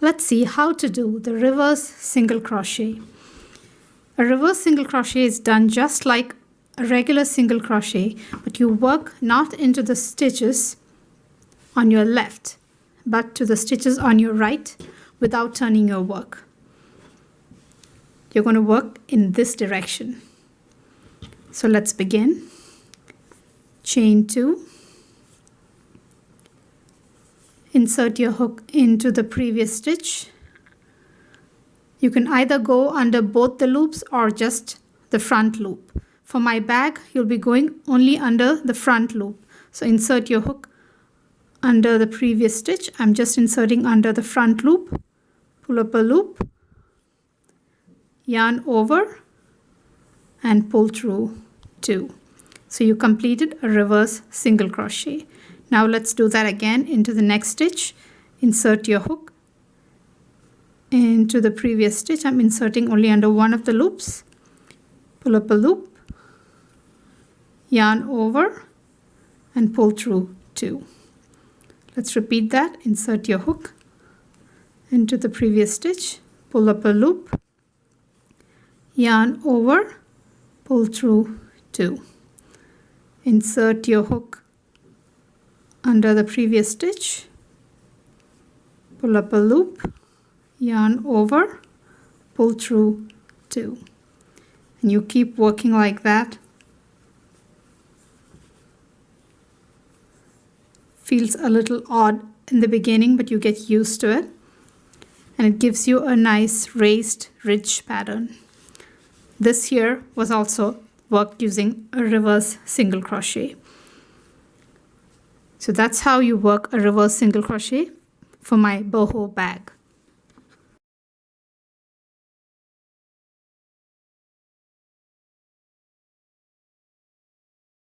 Let's see how to do the reverse single crochet. A reverse single crochet is done just like a regular single crochet, but you work not into the stitches on your left, but to the stitches on your right without turning your work. You're going to work in this direction. So let's begin. Chain 2. Insert your hook into the previous stitch. You can either go under both the loops or just the front loop. For my bag, you'll be going only under the front loop. So insert your hook under the previous stitch. I'm just inserting under the front loop. Pull up a loop, yarn over, and pull through 2. So you completed a reverse single crochet. Now let's do that again into the next stitch. Insert your hook into the previous stitch. I'm inserting only under one of the loops. Pull up a loop, yarn over, and pull through 2. Let's repeat that. Insert your hook into the previous stitch, pull up a loop, yarn over, pull through 2. Insert your hook under the previous stitch, pull up a loop, yarn over, pull through 2. And you keep working like that. Feels a little odd in the beginning, but you get used to it. And it gives you a nice raised ridge pattern. This here was also worked using a reverse single crochet. So that's how you work a reverse single crochet for my boho bag.